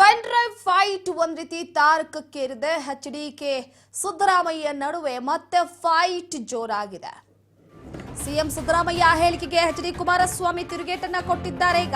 Pen drive fight ಒಂದ್ ರೀತಿ ತಾರಕಕ್ಕೇರಿದೆ. HDK Siddaramaiah ನಡುವೆ ಮತ್ತೆ ಫೈಟ್ ಜೋರಾಗಿದೆ. ಸಿಎಂ ಸಿದ್ದರಾಮಯ್ಯ ಹೇಳಿಕೆಗೆ ಎಚ್ಡಿ ಕುಮಾರಸ್ವಾಮಿ ತಿರುಗೇಟನ್ನ ಕೊಟ್ಟಿದ್ದಾರೆ. ಈಗ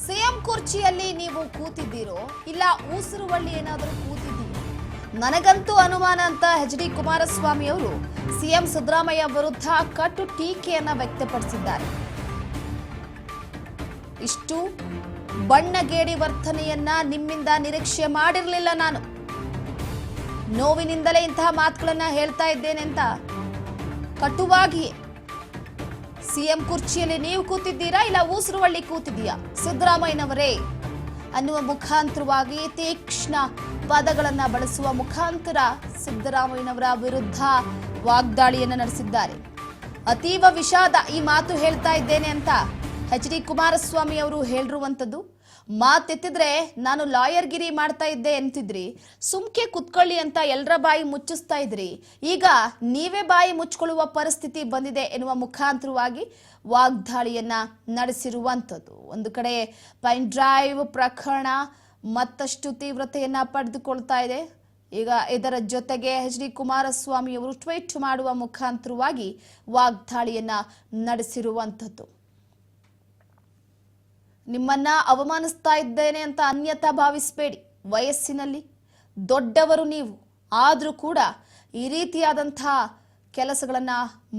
ಸಿಎಂ ಕುರ್ಚಿಯಲ್ಲಿ ನೀವು ಕೂತಿದ್ದೀರೋ ಇಲ್ಲ ಊಸುರುವಳ್ಳಿ ಏನಾದರೂ ಕೂತಿದ್ದೀರೋ ನನಗಂತೂ ಅನುಮಾನ ಅಂತ ಎಚ್ಡಿ ಕುಮಾರಸ್ವಾಮಿ ಅವರು ಸಿಎಂ ಸಿದ್ದರಾಮಯ್ಯ ವಿರುದ್ಧ ಕಟು ಟೀಕೆಯನ್ನ ವ್ಯಕ್ತಪಡಿಸಿದ್ದಾರೆ. ಇಷ್ಟು ಬಣ್ಣಗೇಡಿ ವರ್ತನೆಯನ್ನ ನಿಮ್ಮಿಂದ ನಿರೀಕ್ಷೆ ಮಾಡಿರಲಿಲ್ಲ. ನಾನು ನೋವಿನಿಂದಲೇ ಇಂತಹ ಮಾತುಗಳನ್ನ ಹೇಳ್ತಾ ಇದ್ದೇನೆ ಅಂತ ಕಟುವಾಗಿ ಸಿಎಂ ಕುರ್ಚಿಯಲ್ಲಿ ನೀವು ಕೂತಿದ್ದೀರಾ ಇಲ್ಲ ಊಸುರುವಳ್ಳಿ ಕೂತಿದ್ದೀಯಾ ಸಿದ್ದರಾಮಯ್ಯನವರೇ ಅನ್ನುವ ಮುಖಾಂತರವಾಗಿ ತೀಕ್ಷ್ಣ ಪದಗಳನ್ನು ಬಳಸುವ ಮುಖಾಂತರ ಸಿದ್ದರಾಮಯ್ಯನವರ ವಿರುದ್ಧ ವಾಗ್ದಾಳಿಯನ್ನು ನಡೆಸಿದ್ದಾರೆ. ಅತೀವ ವಿಷಾದ ಈ ಮಾತು ಹೇಳ್ತಾ ಇದ್ದೇನೆ ಅಂತ ಎಚ್ಡಿ ಕುಮಾರಸ್ವಾಮಿ ಅವರು ಹೇಳಿರುವಂಥದ್ದು. ಮಾತೆತ್ತಿದ್ರೆ ನಾನು ಲಾಯರ್ಗಿರಿ ಮಾಡ್ತಾ ಇದ್ದೆ ಅಂತಿದ್ರಿ, ಸುಮ್ಕೆ ಕುತ್ಕೊಳ್ಳಿ ಅಂತ ಎಲ್ಲರ ಬಾಯಿ ಮುಚ್ಚಿಸ್ತಾ ಇದ್ರಿ, ಈಗ ನೀವೇ ಬಾಯಿ ಮುಚ್ಕೊಳ್ಳುವ ಪರಿಸ್ಥಿತಿ ಬಂದಿದೆ ಎನ್ನುವ ಮುಖಾಂತರವಾಗಿ ವಾಗ್ದಾಳಿಯನ್ನ ನಡೆಸಿರುವಂಥದ್ದು. ಒಂದು ಕಡೆ ಪೆನ್ ಡ್ರೈವ್ ಪ್ರಕರಣ ಮತ್ತಷ್ಟು ತೀವ್ರತೆಯನ್ನ ಪಡೆದುಕೊಳ್ತಾ ಇದೆ. ಈಗ ಇದರ ಜೊತೆಗೆ ಎಚ್ಡಿ ಕುಮಾರಸ್ವಾಮಿ ಅವರು ಟ್ವೀಟ್ ಮಾಡುವ ಮುಖಾಂತರವಾಗಿ ವಾಗ್ದಾಳಿಯನ್ನ ನಡೆಸಿರುವಂಥದ್ದು. ನಿಮ್ಮನ್ನ ಅವಮಾನಿಸ್ತಾ ಇದ್ದೇನೆ ಅಂತ ಅನ್ಯತಾ ಭಾವಿಸಬೇಡಿ. ವಯಸ್ಸಿನಲ್ಲಿ ದೊಡ್ಡವರು ನೀವು, ಆದರೂ ಕೂಡ ಈ ರೀತಿಯಾದಂತಹ ಕೆಲಸಗಳನ್ನ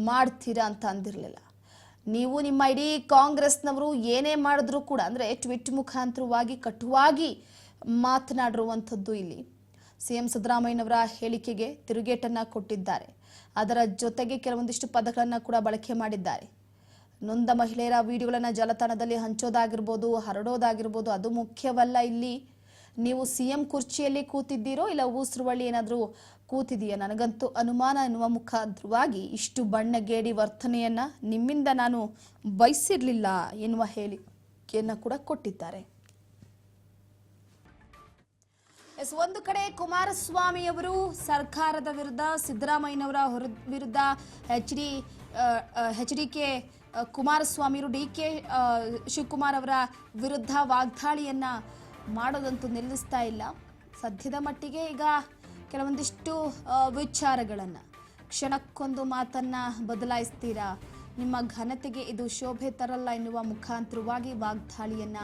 ಮಾಡ್ತೀರಾ ಅಂತ ಅಂದಿರಲಿಲ್ಲ. ನೀವು ನಿಮ್ಮ ಇಡೀ ಕಾಂಗ್ರೆಸ್ನವರು ಏನೇ ಮಾಡಿದ್ರು ಕೂಡ ಅಂದರೆ ಟ್ವೀಟ್ ಮುಖಾಂತರವಾಗಿ ಕಟುವಾಗಿ ಮಾತನಾಡಿರುವಂಥದ್ದು. ಇಲ್ಲಿ ಸಿಎಂ ಸಿದ್ದರಾಮಯ್ಯನವರ ಹೇಳಿಕೆಗೆ ತಿರುಗೇಟನ್ನ ಕೊಟ್ಟಿದ್ದಾರೆ. ಅದರ ಜೊತೆಗೆ ಕೆಲವೊಂದಿಷ್ಟು ಪದಗಳನ್ನು ಕೂಡ ಬಳಕೆ ಮಾಡಿದ್ದಾರೆ. ನೊಂದ ಮಹಿಳೆಯರ ವಿಡಿಯೋಗಳನ್ನು ಜಾಲತಾಣದಲ್ಲಿ ಹಂಚೋದಾಗಿರ್ಬೋದು, ಹರಡೋದಾಗಿರ್ಬೋದು, ಅದು ಮುಖ್ಯವಲ್ಲ. ಇಲ್ಲಿ ನೀವು ಸಿಎಂ ಕುರ್ಚಿಯಲ್ಲಿ ಕೂತಿದ್ದೀರೋ ಇಲ್ಲ ಊಸುರುವಳ್ಳಿ ಏನಾದರೂ ಕೂತಿದೆಯಾ ನನಗಂತೂ ಅನುಮಾನ ಎನ್ನುವ ಮುಖಾಂತರವಾಗಿ ಇಷ್ಟು ಬಣ್ಣಗೇಡಿ ವರ್ತನೆಯನ್ನ ನಿಮ್ಮಿಂದ ನಾನು ಬಯಸಿರಲಿಲ್ಲ ಎನ್ನುವ ಹೇಳಿಕೆಯನ್ನು ಕೂಡ ಕೊಟ್ಟಿದ್ದಾರೆ. ಒಂದು ಕಡೆ ಕುಮಾರಸ್ವಾಮಿ ಅವರು ಸರ್ಕಾರದ ವಿರುದ್ಧ, ಸಿದ್ದರಾಮಯ್ಯನವರ ವಿರುದ್ಧ ಎಚ್ಡಿಕೆ ಕುಮಾರಸ್ವಾಮಿಯವರು ಡಿಕೆ ಶಿವಕುಮಾರ್ ಅವರ ವಿರುದ್ಧ ವಾಗ್ದಾಳಿಯನ್ನ ಮಾಡೋದಂತೂ ನಿಲ್ಲಿಸ್ತಾ ಇಲ್ಲ. ಸದ್ಯದ ಮಟ್ಟಿಗೆ ಈಗ ಕೆಲವೊಂದಿಷ್ಟು ವಿಚಾರಗಳನ್ನು ಕ್ಷಣಕ್ಕೊಂದು ಮಾತನ್ನ ಬದಲಾಯಿಸ್ತೀರಾ, ನಿಮ್ಮ ಘನತೆಗೆ ಇದು ಶೋಭೆ ತರಲ್ಲ ಎನ್ನುವ ಮುಖಾಂತರವಾಗಿ ವಾಗ್ದಾಳಿಯನ್ನ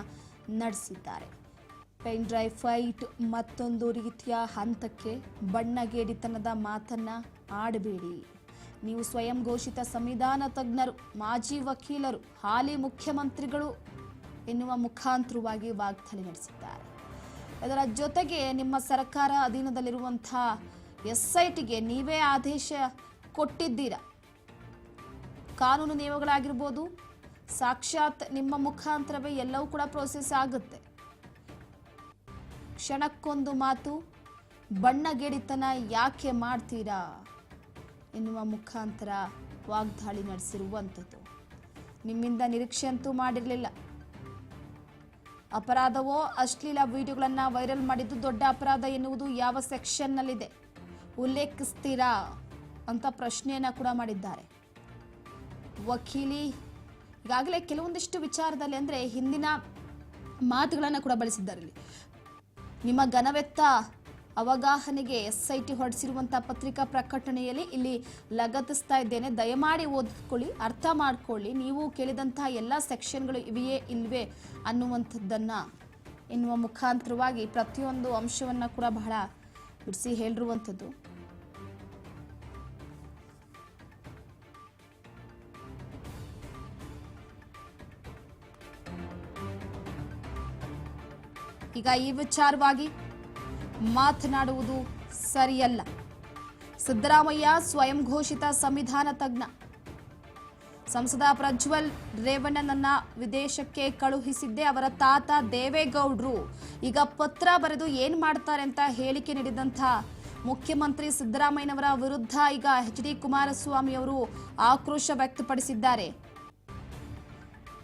ನಡೆಸಿದ್ದಾರೆ. ಪೆನ್ ಡ್ರೈವ್ ಫೈಟ್ ಮತ್ತೊಂದು ರೀತಿಯ ಹಂತಕ್ಕೆ. ಬಣ್ಣಗೇಡಿತನದ ಮಾತನ್ನ ಆಡಬೇಡಿ. ನೀವು ಸ್ವಯಂ ಘೋಷಿತ ಸಂವಿಧಾನ ತಜ್ಞರು, ಮಾಜಿ ವಕೀಲರು, ಹಾಲಿ ಮುಖ್ಯಮಂತ್ರಿಗಳು ಎನ್ನುವ ಮುಖಾಂತರವಾಗಿ ವಾಗ್ದಾಳಿ ನಡೆಸಿದ್ದಾರೆ. ಇದರ ಜೊತೆಗೆ ನಿಮ್ಮ ಸರ್ಕಾರ ಅಧೀನದಲ್ಲಿರುವಂತಹ SITಗೆ ನೀವೇ ಆದೇಶ ಕೊಟ್ಟಿದ್ದೀರಾ. ಕಾನೂನು ನಿಯಮಗಳಾಗಿರ್ಬೋದು, ಸಾಕ್ಷಾತ್ ನಿಮ್ಮ ಮುಖಾಂತರವೇ ಎಲ್ಲವೂ ಕೂಡ ಪ್ರೋಸೆಸ್ ಆಗುತ್ತೆ. ಕ್ಷಣಕ್ಕೊಂದು ಮಾತು, ಬಣ್ಣಗೇಡಿತನ ಯಾಕೆ ಮಾಡ್ತೀರಾ ಎನ್ನುವ ಮುಖಾಂತರ ವಾಗ್ದಾಳಿ ನಡೆಸಿರುವಂಥದ್ದು. ನಿಮ್ಮಿಂದ ನಿರೀಕ್ಷೆ ಅಂತೂ ಮಾಡಿರಲಿಲ್ಲ. ಅಪರಾಧವೋ ಅಶ್ಲೀಲ ವಿಡಿಯೋಗಳನ್ನು ವೈರಲ್ ಮಾಡಿದ್ದು ದೊಡ್ಡ ಅಪರಾಧ ಎನ್ನುವುದು ಯಾವ ಸೆಕ್ಷನ್ನಲ್ಲಿದೆ ಉಲ್ಲೇಖಿಸ್ತೀರಾ ಅಂತ ಪ್ರಶ್ನೆಯನ್ನ ಕೂಡ ಮಾಡಿದ್ದಾರೆ. ವಕೀಲಿ ಈಗಾಗಲೇ ಕೆಲವೊಂದಿಷ್ಟು ವಿಚಾರದಲ್ಲಿ ಅಂದರೆ ಹಿಂದಿನ ಮಾತುಗಳನ್ನು ಕೂಡ ಬಳಸಿದ್ದಾರೆ. ಇಲ್ಲಿ ನಿಮ್ಮ ಘನವೆತ್ತ ಅವಗಾಹನೆಗೆ SIT ಹೊರಡಿಸಿರುವಂಥ ಪತ್ರಿಕಾ ಪ್ರಕಟಣೆಯಲ್ಲಿ ಇಲ್ಲಿ ಲಗತ್ತಿಸ್ತಾ ಇದ್ದೇನೆ, ದಯಮಾಡಿ ಓದಿಕೊಳ್ಳಿ, ಅರ್ಥ ಮಾಡ್ಕೊಳ್ಳಿ, ನೀವು ಕೇಳಿದಂತಹ ಎಲ್ಲ ಸೆಕ್ಷನ್ಗಳು ಇವೆಯೇ ಇಲ್ವೇ ಅನ್ನುವಂಥದ್ದನ್ನು ಎನ್ನುವ ಮುಖಾಂತರವಾಗಿ ಪ್ರತಿಯೊಂದು ಅಂಶವನ್ನು ಕೂಡ ಬಹಳ ಬಿಡಿಸಿ ಹೇಳಿರುವಂಥದ್ದು. ಈಗ ಈ ವಿಚಾರವಾಗಿ ಮಾತನಾಡುವುದು ಸರಿಯಲ್ಲ. ಸಿದ್ದರಾಮಯ್ಯ ಸ್ವಯಂ ಘೋಷಿತ ಸಂವಿಧಾನ ತಜ್ಞ. ಸಂಸದ ಪ್ರಜ್ವಲ್ ರೇವಣ್ಣನನ್ನ ವಿದೇಶಕ್ಕೆ ಕಳುಹಿಸಿದ್ದೆ ಅವರ ತಾತ ದೇವೇಗೌಡರು. ಈಗ ಪತ್ರ ಬರೆದು ಏನ್ ಮಾಡ್ತಾರೆ ಅಂತ ಹೇಳಿಕೆ ನೀಡಿದಂಥ ಮುಖ್ಯಮಂತ್ರಿ ಸಿದ್ದರಾಮಯ್ಯನವರ ವಿರುದ್ಧ ಈಗ ಎಚ್.ಡಿ. ಕುಮಾರಸ್ವಾಮಿ ಅವರು ಆಕ್ರೋಶ ವ್ಯಕ್ತಪಡಿಸಿದ್ದಾರೆ.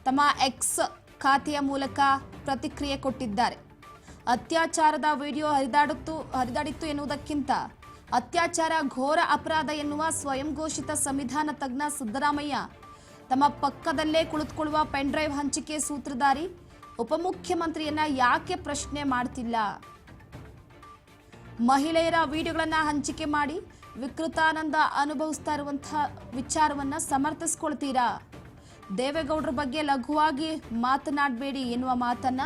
ತಮ್ಮ ಎಕ್ಸ್ ಖಾತೆಯ ಮೂಲಕ ಪ್ರತಿಕ್ರಿಯೆ ಕೊಟ್ಟಿದ್ದಾರೆ. ಅತ್ಯಾಚಾರದ ವಿಡಿಯೋ ಹರಿದಾಡಿತ್ತು ಎನ್ನುವುದಕ್ಕಿಂತ ಅತ್ಯಾಚಾರ ಘೋರ ಅಪರಾಧ ಎನ್ನುವ ಸ್ವಯಂ ಘೋಷಿತ ಸಂವಿಧಾನ ತಜ್ಞ ಸಿದ್ದರಾಮಯ್ಯ ತಮ್ಮ ಪಕ್ಕದಲ್ಲೇ ಕುಳಿತುಕೊಳ್ಳುವ ಪೆನ್ ಡ್ರೈವ್ ಹಂಚಿಕೆ ಸೂತ್ರಧಾರಿ ಉಪಮುಖ್ಯಮಂತ್ರಿಯನ್ನ ಯಾಕೆ ಪ್ರಶ್ನೆ ಮಾಡ್ತಿಲ್ಲ? ಮಹಿಳೆಯರ ವಿಡಿಯೋಗಳನ್ನ ಹಂಚಿಕೆ ಮಾಡಿ ವಿಕೃತಾನಂದ ಅನುಭವಿಸ್ತಾ ಇರುವಂತಹ ವಿಚಾರವನ್ನ ಸಮರ್ಥಿಸ್ಕೊಳ್ತೀರಾ? ದೇವೇಗೌಡರ ಬಗ್ಗೆ ಲಘುವಾಗಿ ಮಾತನಾಡಬೇಡಿ ಎನ್ನುವ ಮಾತನ್ನ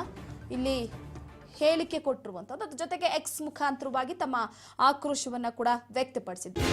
ಇಲ್ಲಿ ಹೇಳಿಕೆ ಕೊಟ್ಟಿರುವಂಥದ್ದು. ಅದ್ರ ಜೊತೆಗೆ ಎಕ್ಸ್ ಮುಖಾಂತರವಾಗಿ ತಮ್ಮ ಆಕ್ರೋಶವನ್ನ ಕೂಡ ವ್ಯಕ್ತಪಡಿಸಿದ್ದಾರೆ.